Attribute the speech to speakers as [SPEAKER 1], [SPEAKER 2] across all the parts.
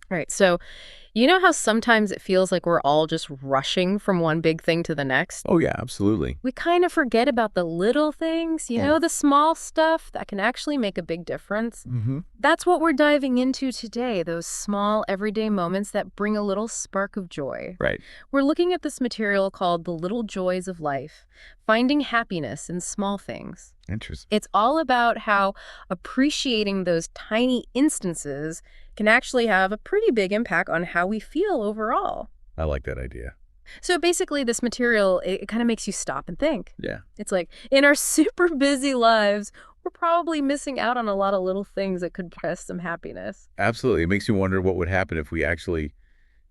[SPEAKER 1] Right. So, you know how sometimes it feels like we're all just rushing from one big thing to the next?
[SPEAKER 2] Oh, yeah, absolutely.
[SPEAKER 1] We kind of forget about the little things,
[SPEAKER 2] Mm.
[SPEAKER 1] the small stuff that can actually make a big difference.
[SPEAKER 2] Mm-hmm.
[SPEAKER 1] That's what we're diving into today, those small, everyday moments that bring a little spark of joy.
[SPEAKER 2] Right.
[SPEAKER 1] We're looking at this material called The Little Joys of Life, finding happiness in small things.
[SPEAKER 2] Interesting.
[SPEAKER 1] It's all about how appreciating those tiny instances can actually have a pretty big impact on how we feel overall.
[SPEAKER 2] I like that idea.
[SPEAKER 1] So basically, this material, it kind of makes you stop and think.
[SPEAKER 2] Yeah.
[SPEAKER 1] It's like, in our super busy lives, we're probably missing out on a lot of little things that could bring us some happiness.
[SPEAKER 2] Absolutely. It makes you wonder what would happen if we actually,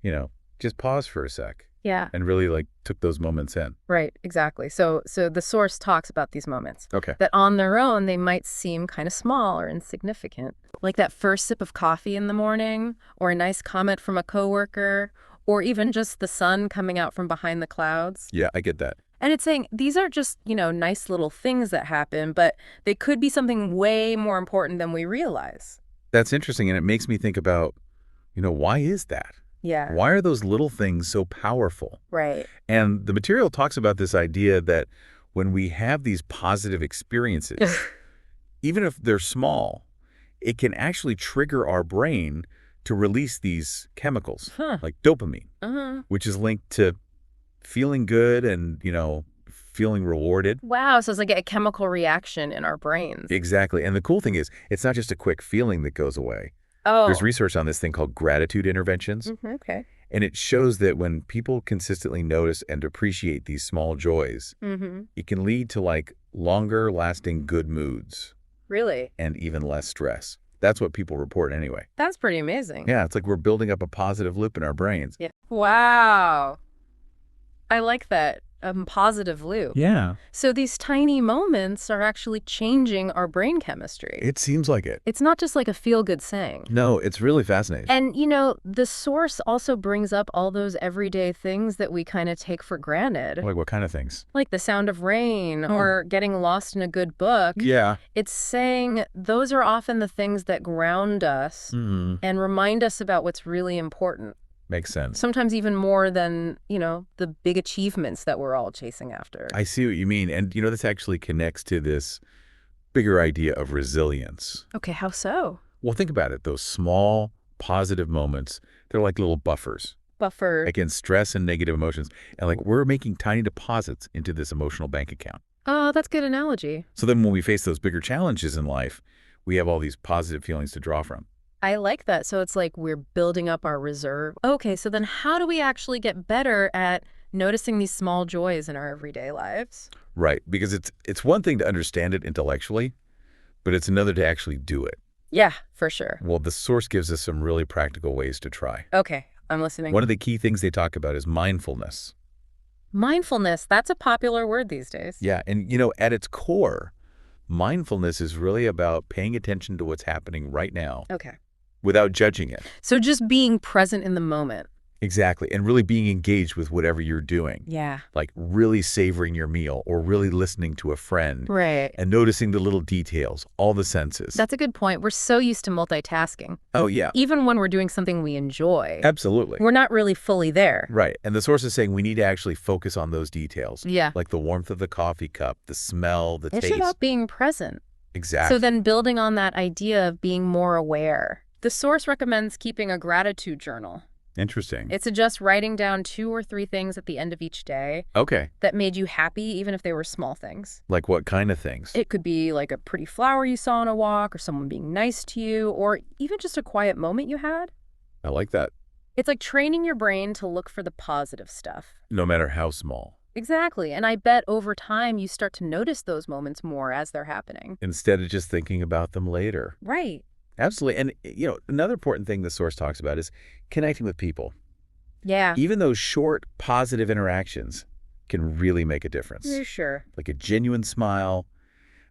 [SPEAKER 2] you know, just pause for a sec
[SPEAKER 1] Yeah,
[SPEAKER 2] and really like took those moments in.
[SPEAKER 1] right, exactly. So the source talks about these moments.
[SPEAKER 2] Okay.
[SPEAKER 1] That on their own, they might seem kind of small or insignificant. Like that first sip of coffee in the morning, or a nice comment from a coworker, or even just the sun coming out from behind the clouds.
[SPEAKER 2] Yeah, I get that.
[SPEAKER 1] And it's saying these are just, nice little things that happen, but they could be something way more important than we realize.
[SPEAKER 2] That's interesting. And it makes me think about, why is that?
[SPEAKER 1] Yeah.
[SPEAKER 2] Why are those little things so powerful?
[SPEAKER 1] Right.
[SPEAKER 2] And the material talks about this idea that when we have these positive experiences, even if they're small, it can actually trigger our brain to release these chemicals
[SPEAKER 1] Huh.
[SPEAKER 2] like dopamine,
[SPEAKER 1] Uh-huh.
[SPEAKER 2] which is linked to feeling good and, feeling rewarded.
[SPEAKER 1] Wow, so it's like a chemical reaction in our brains.
[SPEAKER 2] Exactly. And the cool thing is, it's not just a quick feeling that goes away. There's
[SPEAKER 1] Oh.
[SPEAKER 2] research on this thing called gratitude interventions,
[SPEAKER 1] Okay.
[SPEAKER 2] and it shows that when people consistently notice and appreciate these small joys,
[SPEAKER 1] Mm-hmm.
[SPEAKER 2] it can lead to like longer lasting good moods
[SPEAKER 1] Really?
[SPEAKER 2] and even less stress. That's what people report anyway.
[SPEAKER 1] That's pretty amazing.
[SPEAKER 2] Yeah, it's like we're building up a positive loop in our brains.
[SPEAKER 1] Yeah. Wow. I like that. Positive loop.
[SPEAKER 2] Yeah.
[SPEAKER 1] So these tiny moments are actually changing our brain chemistry.
[SPEAKER 2] It seems like it.
[SPEAKER 1] It's not just like a feel-good saying.
[SPEAKER 2] No, it's really fascinating.
[SPEAKER 1] And, the source also brings up all those everyday things that we kind of take for granted,
[SPEAKER 2] Like what kind of things?
[SPEAKER 1] like the sound of rain or getting lost in a good book.
[SPEAKER 2] Yeah.
[SPEAKER 1] It's saying those are often the things that ground us
[SPEAKER 2] Mm,
[SPEAKER 1] and remind us about what's really important.
[SPEAKER 2] makes sense.
[SPEAKER 1] Sometimes even more than, the big achievements that we're all chasing after.
[SPEAKER 2] I see what you mean. And, this actually connects to this bigger idea of resilience.
[SPEAKER 1] Okay, how so?
[SPEAKER 2] Well, think about it. Those small, positive moments, they're like little buffers
[SPEAKER 1] Buffer.
[SPEAKER 2] against stress and negative emotions. And like we're making tiny deposits into this emotional bank account.
[SPEAKER 1] Oh, that's a good analogy.
[SPEAKER 2] So then when we face those bigger challenges in life, we have all these positive feelings to draw from.
[SPEAKER 1] I like that. So it's like we're building up our reserve. Okay, so then how do we actually get better at noticing these small joys in our everyday lives?
[SPEAKER 2] Right. Because it's one thing to understand it intellectually, but it's another to actually do it.
[SPEAKER 1] Yeah, for sure.
[SPEAKER 2] Well, the source gives us some really practical ways to try.
[SPEAKER 1] Okay, I'm listening.
[SPEAKER 2] One of the key things they talk about is mindfulness.
[SPEAKER 1] Mindfulness, that's a popular word these days.
[SPEAKER 2] Yeah. And, at its core, mindfulness is really about paying attention to what's happening right now
[SPEAKER 1] Okay.
[SPEAKER 2] without judging it.
[SPEAKER 1] So just being present in the moment.
[SPEAKER 2] Exactly. And really being engaged with whatever you're doing.
[SPEAKER 1] Yeah.
[SPEAKER 2] Like really savoring your meal or really listening to a friend
[SPEAKER 1] Right.
[SPEAKER 2] and noticing the little details, all the senses.
[SPEAKER 1] That's a good point. We're so used to multitasking.
[SPEAKER 2] Oh, yeah.
[SPEAKER 1] Even when we're doing something we enjoy,
[SPEAKER 2] Absolutely.
[SPEAKER 1] we're not really fully there.
[SPEAKER 2] Right. And the source is saying we need to actually focus on those details.
[SPEAKER 1] Yeah.
[SPEAKER 2] Like the warmth of the coffee cup, the smell, the
[SPEAKER 1] It's
[SPEAKER 2] taste.
[SPEAKER 1] about being present.
[SPEAKER 2] Exactly.
[SPEAKER 1] So then building on that idea of being more aware, the source recommends keeping a gratitude journal.
[SPEAKER 2] Interesting.
[SPEAKER 1] It suggests writing down 2 or 3 things at the end of each day
[SPEAKER 2] Okay.
[SPEAKER 1] that made you happy, even if they were small things.
[SPEAKER 2] Like what kind of things?
[SPEAKER 1] It could be like a pretty flower you saw on a walk, or someone being nice to you, or even just a quiet moment you had.
[SPEAKER 2] I like that.
[SPEAKER 1] It's like training your brain to look for the positive stuff.
[SPEAKER 2] No matter how small.
[SPEAKER 1] Exactly. And I bet over time you start to notice those moments more as they're happening.
[SPEAKER 2] Instead of just thinking about them later.
[SPEAKER 1] Right.
[SPEAKER 2] Absolutely. And, another important thing the source talks about is connecting with people.
[SPEAKER 1] Yeah.
[SPEAKER 2] Even those short, positive interactions can really make a difference.
[SPEAKER 1] For sure.
[SPEAKER 2] Like a genuine smile,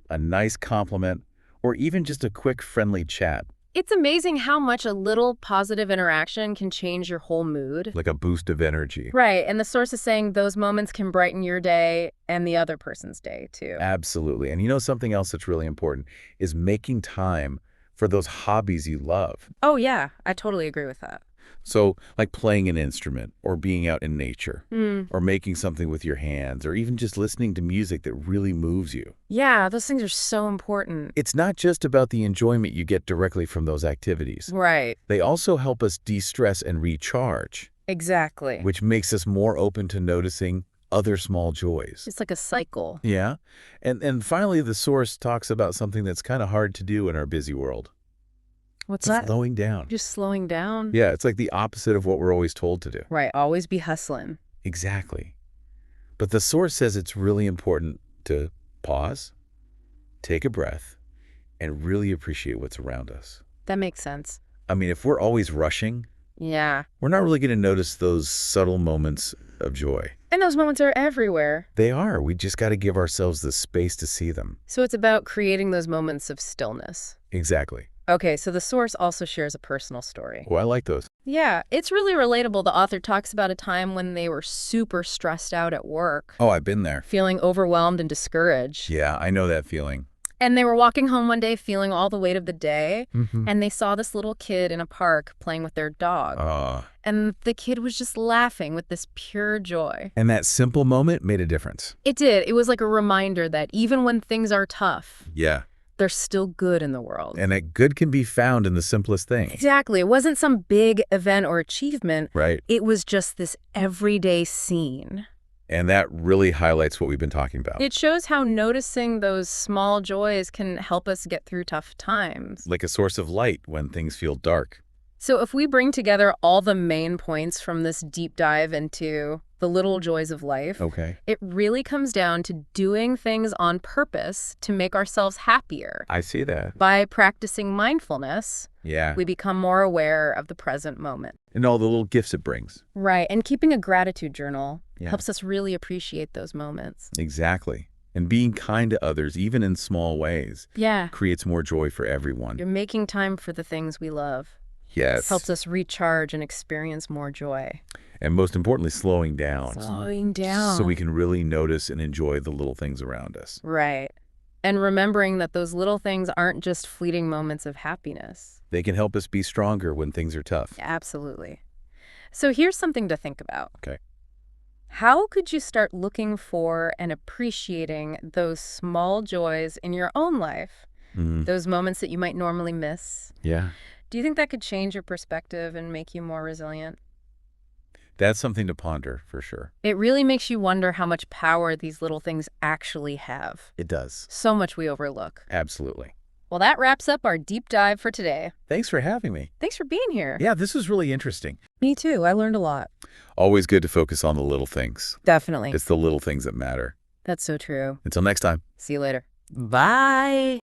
[SPEAKER 2] a nice compliment, or even just a quick, friendly chat.
[SPEAKER 1] It's amazing how much a little positive interaction can change your whole mood.
[SPEAKER 2] Like a boost of energy.
[SPEAKER 1] Right. And the source is saying those moments can brighten your day and the other person's day, too.
[SPEAKER 2] Absolutely. And something else that's really important is making time for those hobbies you love.
[SPEAKER 1] Oh, yeah. I totally agree with that.
[SPEAKER 2] So, like playing an instrument, or being out in nature,
[SPEAKER 1] Mm.
[SPEAKER 2] or making something with your hands, or even just listening to music that really moves you.
[SPEAKER 1] Yeah, those things are so important.
[SPEAKER 2] It's not just about the enjoyment you get directly from those activities.
[SPEAKER 1] Right.
[SPEAKER 2] They also help us de-stress and recharge,
[SPEAKER 1] Exactly.
[SPEAKER 2] which makes us more open to noticing other small joys.
[SPEAKER 1] It's like a cycle.
[SPEAKER 2] Yeah. And finally, the source talks about something that's kind of hard to do in our busy world.
[SPEAKER 1] What's that?
[SPEAKER 2] Slowing down.
[SPEAKER 1] Just slowing down.
[SPEAKER 2] Yeah, it's like the opposite of what we're always told to do.
[SPEAKER 1] Right. Always be hustling.
[SPEAKER 2] Exactly. But the source says it's really important to pause, take a breath, and really appreciate what's around us.
[SPEAKER 1] That makes sense.
[SPEAKER 2] I mean, if we're always rushing,
[SPEAKER 1] Yeah.
[SPEAKER 2] we're not really going to notice those subtle moments of joy.
[SPEAKER 1] And those moments are everywhere.
[SPEAKER 2] They are. We just got to give ourselves the space to see them.
[SPEAKER 1] So it's about creating those moments of stillness.
[SPEAKER 2] Exactly.
[SPEAKER 1] Okay, so the source also shares a personal story.
[SPEAKER 2] Oh, I like those.
[SPEAKER 1] Yeah, it's really relatable. The author talks about a time when they were super stressed out at work,
[SPEAKER 2] Oh, I've been there.
[SPEAKER 1] feeling overwhelmed and discouraged.
[SPEAKER 2] Yeah, I know that feeling.
[SPEAKER 1] And they were walking home one day feeling all the weight of the day,
[SPEAKER 2] Mm-hmm.
[SPEAKER 1] and they saw this little kid in a park playing with their dog. And the kid was just laughing with this pure joy.
[SPEAKER 2] And that simple moment made a difference.
[SPEAKER 1] It did. It was like a reminder that even when things are tough,
[SPEAKER 2] Yeah.
[SPEAKER 1] there's still good in the world.
[SPEAKER 2] And that good can be found in the simplest things.
[SPEAKER 1] Exactly. It wasn't some big event or achievement.
[SPEAKER 2] Right.
[SPEAKER 1] It was just this everyday scene.
[SPEAKER 2] And that really highlights what we've been talking about.
[SPEAKER 1] It shows how noticing those small joys can help us get through tough times.
[SPEAKER 2] Like a source of light when things feel dark.
[SPEAKER 1] So if we bring together all the main points from this deep dive into the little joys of life,
[SPEAKER 2] Okay.
[SPEAKER 1] it really comes down to doing things on purpose to make ourselves happier.
[SPEAKER 2] I see that.
[SPEAKER 1] By practicing mindfulness,
[SPEAKER 2] Yeah.
[SPEAKER 1] we become more aware of the present moment.
[SPEAKER 2] And all the little gifts it brings.
[SPEAKER 1] Right, and keeping a gratitude journal
[SPEAKER 2] Yeah.
[SPEAKER 1] helps us really appreciate those moments.
[SPEAKER 2] Exactly. And being kind to others, even in small ways,
[SPEAKER 1] Yeah,
[SPEAKER 2] creates more joy for everyone.
[SPEAKER 1] you're making time for the things we love.
[SPEAKER 2] Yes.
[SPEAKER 1] Helps us recharge and experience more joy.
[SPEAKER 2] And most importantly, slowing down.
[SPEAKER 1] Slowing down.
[SPEAKER 2] So we can really notice and enjoy the little things around us.
[SPEAKER 1] Right. And remembering that those little things aren't just fleeting moments of happiness.
[SPEAKER 2] They can help us be stronger when things are tough.
[SPEAKER 1] Absolutely. So here's something to think about.
[SPEAKER 2] Okay.
[SPEAKER 1] How could you start looking for and appreciating those small joys in your own life?
[SPEAKER 2] Mm,
[SPEAKER 1] Those moments that you might normally miss?
[SPEAKER 2] yeah.
[SPEAKER 1] Do you think that could change your perspective and make you more resilient?
[SPEAKER 2] That's something to ponder for sure.
[SPEAKER 1] It really makes you wonder how much power these little things actually have.
[SPEAKER 2] It does.
[SPEAKER 1] So much we overlook.
[SPEAKER 2] Absolutely.
[SPEAKER 1] Well, that wraps up our deep dive for today.
[SPEAKER 2] Thanks for having me.
[SPEAKER 1] Thanks for being here.
[SPEAKER 2] Yeah, this was really interesting.
[SPEAKER 1] Me too. I learned a lot.
[SPEAKER 2] Always good to focus on the little things.
[SPEAKER 1] Definitely.
[SPEAKER 2] It's the little things that matter.
[SPEAKER 1] That's so true.
[SPEAKER 2] Until next time.
[SPEAKER 1] See you later. Bye.